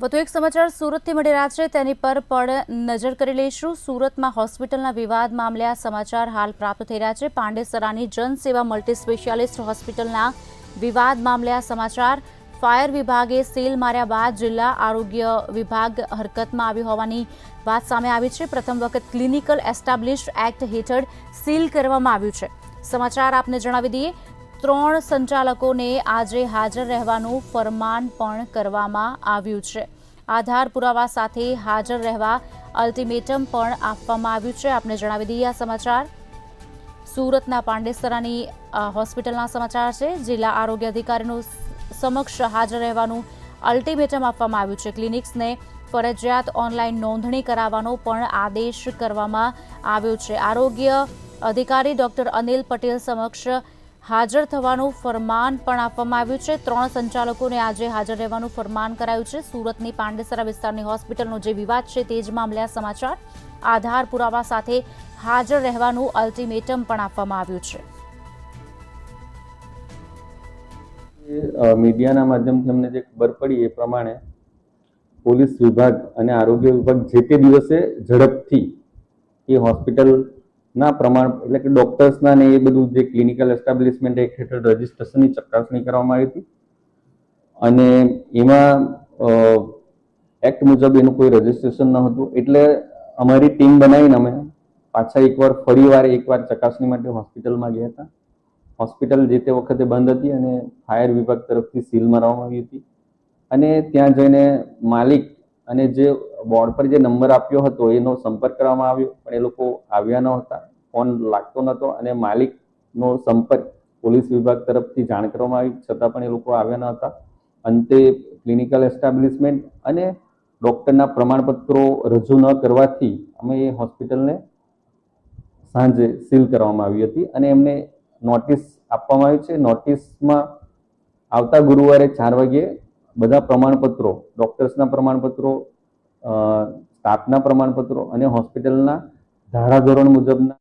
વધુ એક સમાચાર સુરતથી મળી રહ્યા છે, તેની પર પણ નજર કરી લઈશું। સુરતમાં હોસ્પિટલના વિવાદ મામલે આ સમાચાર હાલ પ્રાપ્ત થઈ રહ્યા છે। પાંડેસરાની જનસેવા મલ્ટી સ્પેશિયાલિસ્ટ હોસ્પિટલના વિવાદ મામલે આ સમાચાર। ફાયર વિભાગે સીલ માર્યા બાદ જિલ્લા આરોગ્ય વિભાગ હરકતમાં આવ્યું હોવાની વાત સામે આવી છે। પ્રથમ વખત ક્લિનિકલ એસ્ટાબ્લિશ્ડ એક્ટ હેઠળ સીલ કરવામાં આવ્યું છે। સમાચાર આપને જણાવી દઈએ, 3 સંચાલકોને આજે હાજર રહેવાનું ફરમાન પણ કરવામાં આવ્યું છે। આધાર પુરાવા સાથે હાજર રહેવા અલ્ટિમેટમ પણ આપવામાં આવ્યું છે। આપને જણાવી દઈએ આ સમાચાર સુરતના પાંડેસરાની હોસ્પિટલના સમાચાર છે। જિલ્લા આરોગ્ય અધિકારીનું સમક્ષ હાજર રહેવાનું અલ્ટિમેટમ આપવામાં આવ્યું છે। ક્લિનિક્સને ફરજિયાત ઓનલાઈન નોંધણી કરાવવાનો પણ આદેશ કરવામાં આવ્યો છે। આરોગ્ય અધિકારી ડોક્ટર અનિલ પટેલ સમક્ષ હાજર થવાનું ફરમાન પણ આપવામાં આવ્યું છે। 3 સંચાલકોને આજે હાજર રહેવાનું ફરમાન કરાયું છે। સુરતની પાંડેસરા વિસ્તારની હોસ્પિટલનો જે વિવાદ છે તે જ મામલે આ સમાચાર। આધાર પુરાવા સાથે હાજર રહેવાનું અલ્ટિમેટમ પણ આપવામાં આવ્યું છે। મીડિયાના માધ્યમથી અમને જે ખબર પડી એ પ્રમાણે પોલીસ વિભાગ અને આરોગ્ય વિભાગ જે તે દિવસે ઝડપથી એ હોસ્પિટલના પ્રમાણ એટલે કે ડોક્ટર્સના ને એ બધું જે ક્લિનિકલ એસ્ટાબ્લિશમેન્ટ એક્ટ હેઠળ રજિસ્ટ્રેશનની ચકાસણી કરવામાં આવી હતી અને એમાં એક્ટ મુજબ એનું કોઈ રજિસ્ટ્રેશન ન હતું। એટલે અમારી ટીમ બનાવીને અમે પાછા ફરીવાર ચકાસણી માટે હોસ્પિટલમાં ગયા હતા। હોસ્પિટલ જે તે વખતે બંધ હતી અને ફાયર વિભાગ તરફથી સીલ મારવામાં આવી હતી અને ત્યાં જઈને માલિક અને જે બોર્ડ પર જે નંબર આપ્યો હતો એનો સંપર્ક કરવામાં આવ્યો, પણ એ લોકો આવ્યા ન હતા, ફોન લાગતો નહોતો અને માલિકનો સંપર્ક પોલીસ વિભાગ તરફથી જાણ કરવામાં આવી છતાં પણ એ લોકો આવ્યા ન હતા। અંતે ક્લિનિકલ એસ્ટાબ્લિશમેન્ટ અને ડૉક્ટરના પ્રમાણપત્રો રજૂ ન કરવાથી અમે એ હોસ્પિટલને સાંજે સીલ કરવામાં આવી હતી અને એમને નોટિસ આપવામાં આવી છે। નોટિસમાં આવતા ગુરુવારે 4 વાગ્યે બધા પ્રમાણપત્રો, ડોક્ટર્સના પ્રમાણપત્રો, સ્ટાફના પ્રમાણપત્રો અને હોસ્પિટલના ધારાધોરણ મુજબના